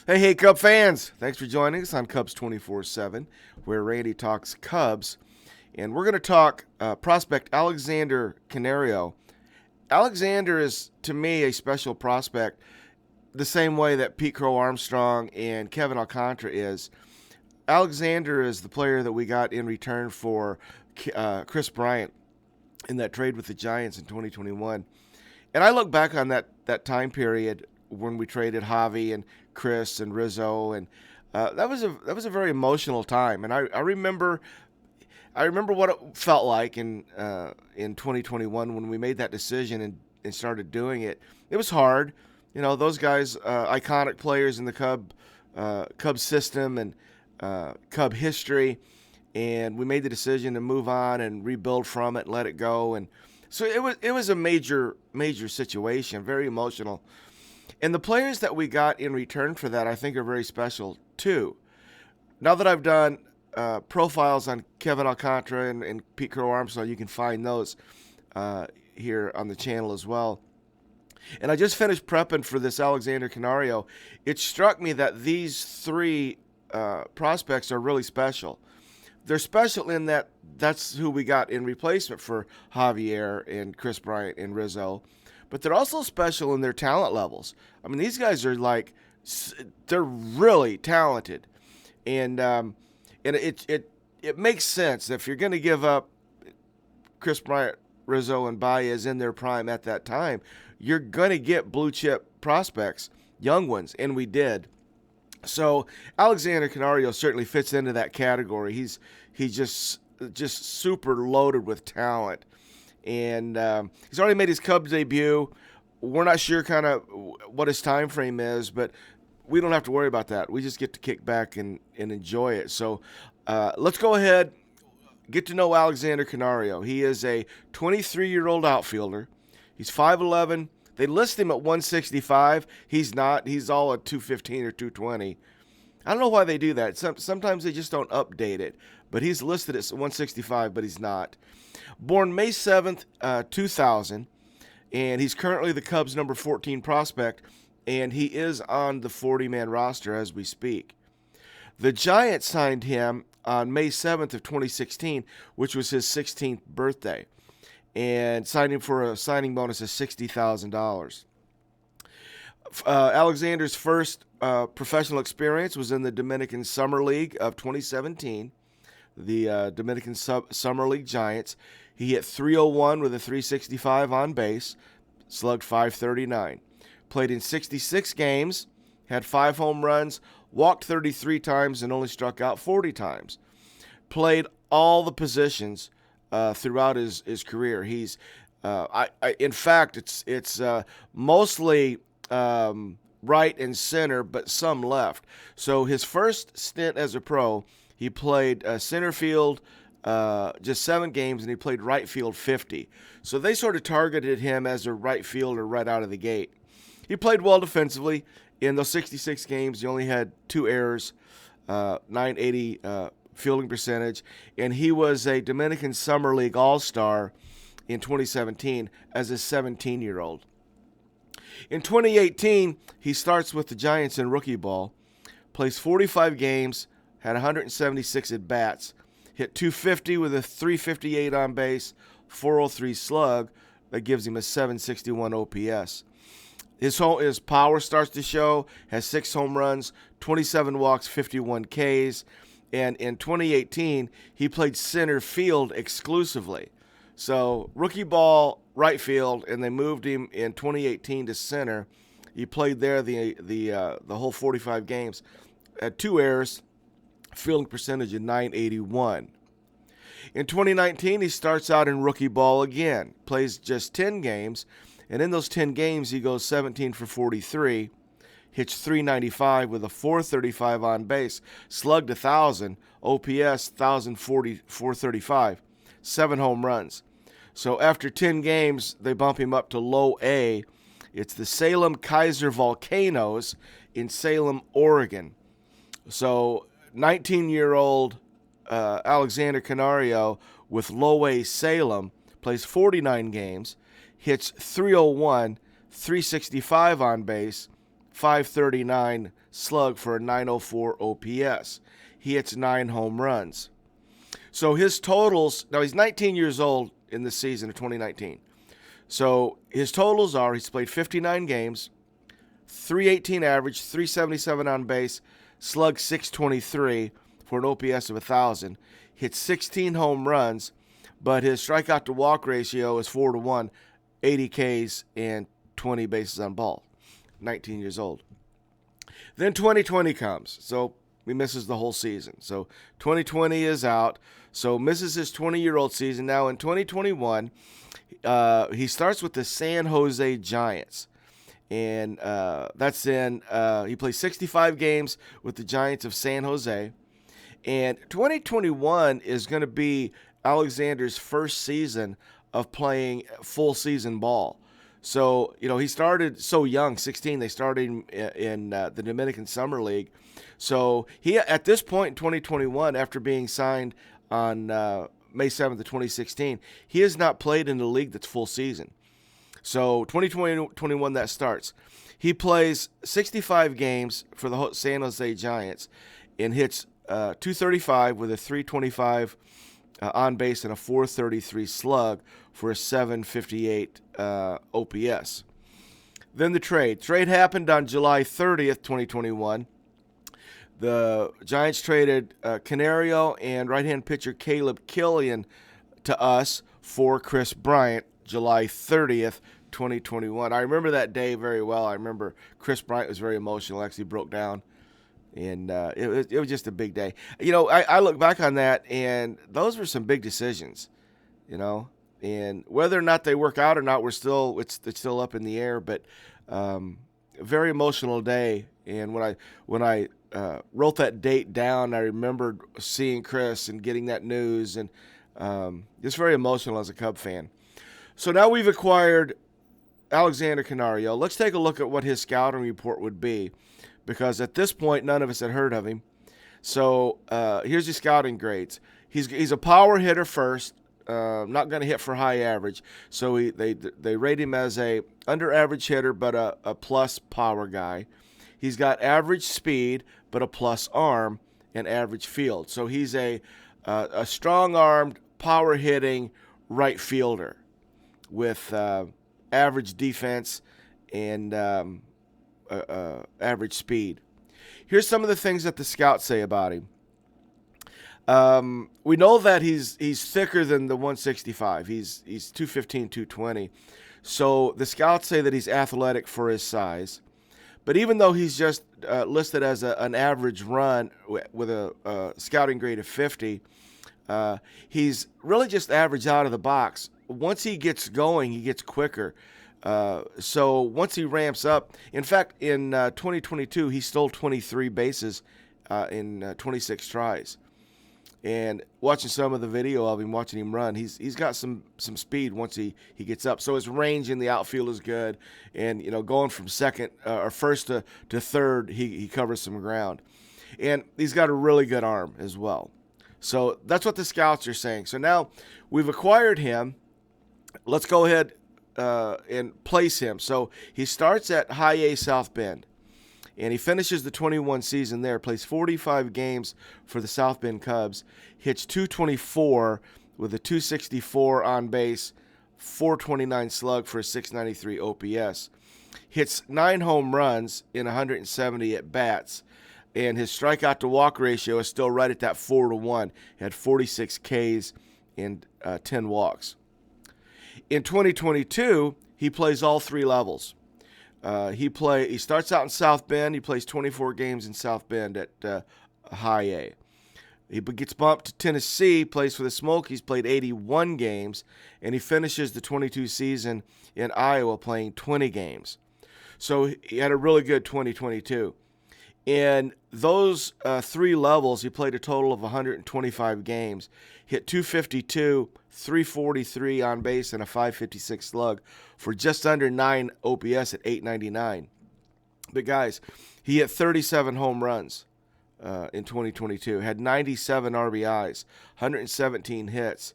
Hey, Cub fans! Thanks for joining us on Cubs 24/7, where Randy talks Cubs. And we're going to talk prospect Alexander Canario. Alexander is, to me, a special prospect, the same way that Pete Crow Armstrong and Kevin Alcantara is. Alexander is the player that we got in return for Kris Bryant in that trade with the Giants in 2021. And I look back on that time period when we traded Javi and Kris and Rizzo, and that was a very emotional time. And I remember what it felt like in 2021 when we made that decision and started doing it. It was hard, those guys, iconic players in the Cub system and Cub history, and we made the decision to move on and rebuild from it, and let it go, and so it was a major situation, very emotional. And the players that we got in return for that, I think, are very special too. Now that I've done profiles on Kevin Alcantara and Pete Crow Armstrong, you can find those here on the channel as well. And I just finished prepping for this Alexander Canario. It struck me that these three prospects are really special. They're special in that that's who we got in replacement for Javier and Kris Bryant and Rizzo. But they're also special in their talent levels. I mean, these guys are they're really talented. And it makes sense if you're going to give up Kris Bryant, Rizzo, and Baez in their prime at that time, you're going to get blue chip prospects, young ones, and we did. So Alexander Canario certainly fits into that category. He's just super loaded with talent, and he's already made his Cubs debut. We're not sure kind of what his time frame is, but we don't have to worry about that. We just get to kick back and enjoy it. So let's go ahead, get to know Alexander Canario. He is a 23-year-old outfielder. He's 5'11". They list him at 165. He's not. He's all at 215 or 220. I don't know why they do that. Sometimes they just don't update it. But he's listed at 165, but he's not. Born May 7th, 2000, and he's currently the Cubs' number 14 prospect, and he is on the 40-man roster as we speak. The Giants signed him on May 7th of 2016, which was his 16th birthday, and signed him for a signing bonus of $60,000. Alexander's first professional experience was in the Dominican Summer League of 2017, the Dominican Summer League Giants. He hit .301 with a .365 on base, slugged .539. Played in 66 games, had 5 home runs, walked 33 times, and only struck out 40 times. Played all the positions throughout his career. He's, in fact, it's mostly right and center, but some left. So his first stint as a pro, he played center field just 7 games, and he played right field 50. So they sort of targeted him as a right fielder right out of the gate. He played well defensively. In those 66 games, he only had 2 errors, 980 fielding percentage, and he was a Dominican Summer League All-Star in 2017 as a 17-year-old. In 2018, he starts with the Giants in rookie ball, plays 45 games, had 176 at-bats, hit .250 with a .358 on base, .403 slug. That gives him a .761 OPS. His power starts to show, has 6 home runs, 27 walks, 51 Ks, and in 2018, he played center field exclusively. So rookie ball, right field, and they moved him in 2018 to center. He played there the whole 45 games, had 2 errors, fielding percentage of .981. In 2019, he starts out in rookie ball again, plays just 10 games, and in those 10 games, he goes 17 for 43, hits .395 with a .435 on base, slugged 1,000, OPS 1,040, .435, 7 home runs. So after 10 games, they bump him up to low A. It's the Salem Kaiser Volcanoes in Salem, Oregon. So 19-year-old Alexander Canario with low A Salem plays 49 games, hits .301, .365 on base, .539 slug for a .904 OPS. He hits 9 home runs. So his totals, now he's 19 years old in the season of 2019. So his totals are, he's played 59 games, 318 average, 377 on base, slug 623 for an OPS of 1,000. Hit 16 home runs, but his strikeout to walk ratio is 4-1, 80 Ks and 20 bases on ball. 19 years old. Then 2020 comes, so he misses the whole season. So 2020 is out, so misses his 20-year-old season. Now in 2021, he starts with the San Jose Giants. And that's he plays 65 games with the Giants of San Jose. And 2021 is going to be Alexander's first season of playing full season ball. So, he started so young, 16. They started in the Dominican Summer League. So he, at this point in 2021, after being signed on May 7th of 2016, he has not played in the league that's full season. So 2020-21 that starts. He plays 65 games for the San Jose Giants and hits .235 with a .325 on base and a .433 slug for a .758 OPS. Then the trade. Trade happened on July 30th, 2021. The Giants traded Canario and right-hand pitcher Kilian to us for Kris Bryant, July 30th, 2021. I remember that day very well. I remember Kris Bryant was very emotional, actually broke down. And it was just a big day. I look back on that, and those were some big decisions, And whether or not they work out or not, it's still up in the air. But a very emotional day. And when I wrote that date down, I remembered seeing Kris and getting that news, and it's very emotional as a Cub fan. So now we've acquired Alexander Canario. Let's take a look at what his scouting report would be, because at this point, none of us had heard of him. So here's his scouting grades. He's a power hitter first, not going to hit for high average. So they rate him as a under-average hitter, but a plus power guy. He's got average speed, but a plus arm and average field. So he's a strong-armed, power-hitting right fielder with average defense and average speed. Here's some of the things that the scouts say about him. We know that he's thicker than the 165. He's 215, 220. So the scouts say that he's athletic for his size. But even though he's just listed as an average run with a scouting grade of 50, he's really just average out of the box. Once he gets going, he gets quicker. So once he ramps up, in fact, in 2022, he stole 23 bases in 26 tries. And watching some of the video of him, watching him run, he's got some speed once he gets up. So his range in the outfield is good, and going from second or first to third, he covers some ground, and he's got a really good arm as well. So that's what the scouts are saying. So now we've acquired him. Let's go ahead and place him. So he starts at High A South Bend, and he finishes the 21 season there, plays 45 games for the South Bend Cubs, hits .224 with a .264 on base, .429 slug for a .693 OPS. Hits 9 home runs in 170 at-bats, and his strikeout to walk ratio is still right at that 4-1. He had 46 Ks and 10 walks. In 2022, he plays all three levels. He starts out in South Bend. He plays 24 games in South Bend at High A. He gets bumped to Tennessee, plays for the Smokies, played 81 games, and he finishes the 22 season in Iowa playing 20 games. So he had a really good 2022. In those three levels, he played a total of 125 games, hit .252, .343 on base, and a .556 slug for just under 9 OPS at .899. But guys, he hit 37 home runs in 2022, had 97 RBIs, 117 hits.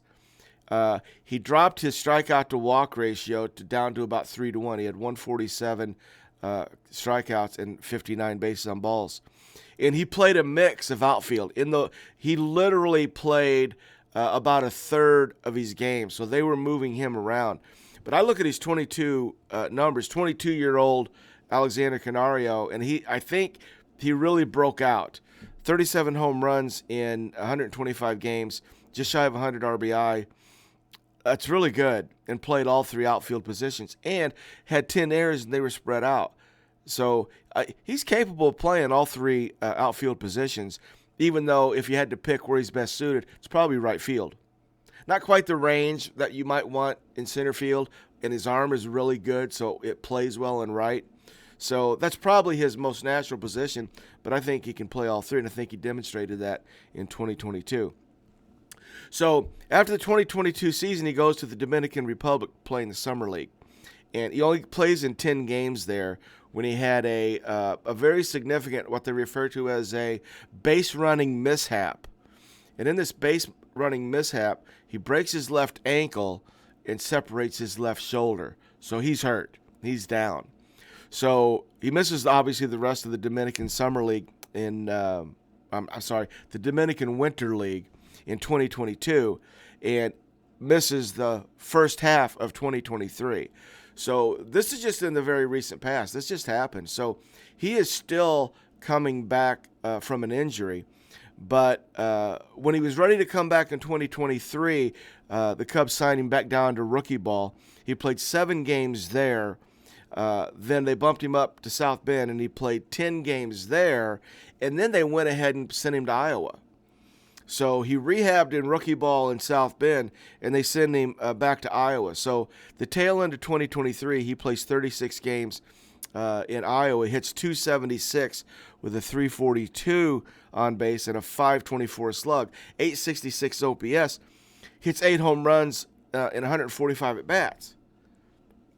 He dropped his strikeout to walk ratio down to about 3-1. He had 147 strikeouts and 59 bases on balls. And he played a mix of outfield. He literally played about a third of his games, so they were moving him around. But I look at his 22 numbers, 22-year-old Alexander Canario, and I think he really broke out. 37 home runs in 125 games, just shy of 100 RBI. That's really good, and played all three outfield positions, and had 10 errors, and they were spread out. So he's capable of playing all three outfield positions, even though if you had to pick where he's best suited, it's probably right field. Not quite the range that you might want in center field, and his arm is really good, so it plays well in right. So that's probably his most natural position, but I think he can play all three, and I think he demonstrated that in 2022. So after the 2022 season, he goes to the Dominican Republic playing the Summer League. And he only plays in 10 games there when he had a very significant, what they refer to as a base running mishap. And in this base running mishap, he breaks his left ankle and separates his left shoulder. So he's hurt. He's down. So he misses, obviously, the rest of the Dominican Summer League the Dominican Winter League in 2022, and misses the first half of 2023. So this is just in the very recent past. This just happened. So he is still coming back from an injury. But when he was ready to come back in 2023, the Cubs signed him back down to rookie ball. He played 7 games there. Then they bumped him up to South Bend, and he played 10 games there. And then they went ahead and sent him to Iowa. So he rehabbed in rookie ball in South Bend, and they send him back to Iowa. So the tail end of 2023, he plays 36 games in Iowa. He hits .276 with a .342 on base and a .524 slug, .866 OPS. Hits 8 home runs in 145 at-bats.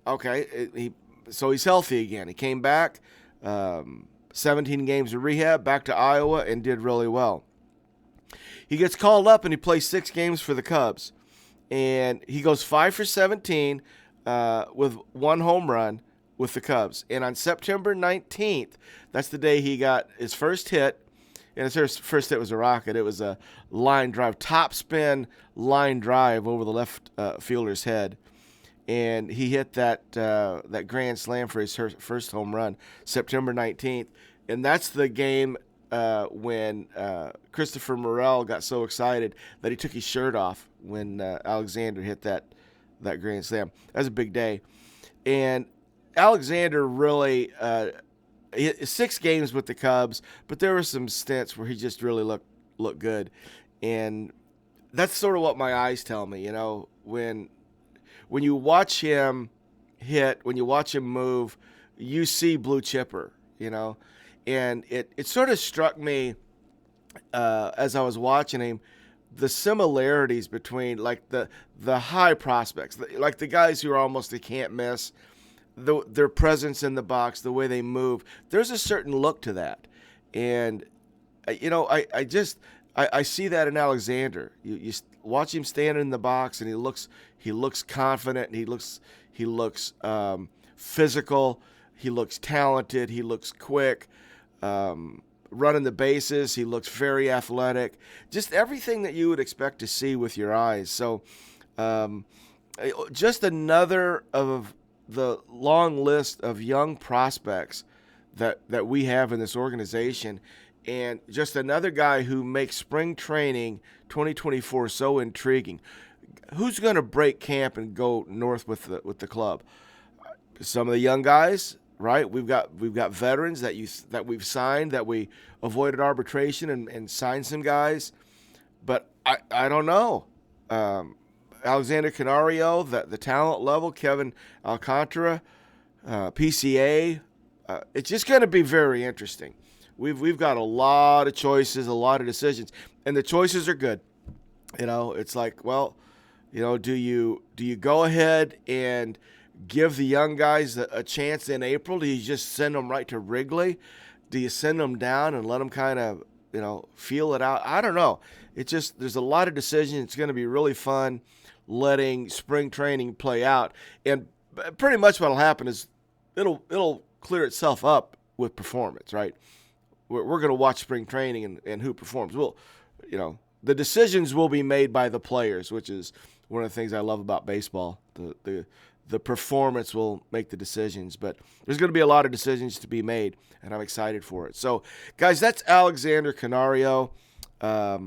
Okay, so he's healthy again. He came back, 17 games of rehab, back to Iowa, and did really well. He gets called up, and he plays 6 games for the Cubs. And he goes 5 for 17 with 1 home run with the Cubs. And on September 19th, that's the day he got his first hit. And his first hit was a rocket. It was a line drive, top spin line drive over the left fielder's head. And he hit that grand slam for his first home run, September 19th. And that's the game when Christopher Morel got so excited that he took his shirt off when Alexander hit that grand slam. That was a big day. And Alexander really 6 games with the Cubs, but there were some stints where he just really looked good. And that's sort of what my eyes tell me, you know, when you watch him hit, when you watch him move, you see blue chipper, you know. And it sort of struck me as I was watching him, the similarities between like the high prospects, like the guys who are almost a can't miss, their presence in the box, the way they move. There's a certain look to that, and you know, I see that in Alexander. You watch him stand in the box, and he looks confident, and he looks physical, he looks talented, he looks quick. Running the bases, he looks very athletic. Just everything that you would expect to see with your eyes. So, just another of the long list of young prospects that we have in this organization, and just another guy who makes spring training 2024 so intriguing. Who's going to break camp and go north with the club? Some of the young guys. Right, we've got veterans that we've signed, that we avoided arbitration and signed some guys, but I don't know. Alexander Canario, the talent level, Kevin Alcantara, PCA, it's just going to be very interesting. We've got a lot of choices, a lot of decisions, and the choices are good. You know, it's like, well, you know, do you go ahead and give the young guys a chance in April? Do you just send them right to Wrigley? Do you send them down and let them kind of, you know, feel it out? I don't know. There's a lot of decisions. It's going to be really fun letting spring training play out. And pretty much what'll happen is it'll clear itself up with performance, right? We're going to watch spring training and who performs. Well, the decisions will be made by the players, which is one of the things I love about baseball. The performance will make the decisions, but there's going to be a lot of decisions to be made, and I'm excited for it. So, guys, that's Alexander Canario. I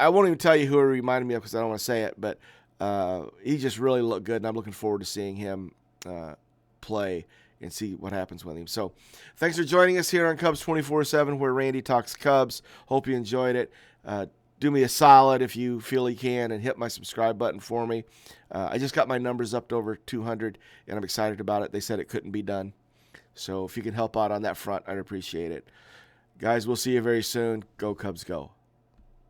won't even tell you who he reminded me of because I don't want to say it, but he just really looked good, and I'm looking forward to seeing him play and see what happens with him. So thanks for joining us here on Cubs 24/7, where Randy talks Cubs. Hope you enjoyed it. Do me a solid if you feel you can and hit my subscribe button for me. I just got my numbers up to over 200, and I'm excited about it. They said it couldn't be done. So if you can help out on that front, I'd appreciate it. Guys, we'll see you very soon. Go Cubs, go.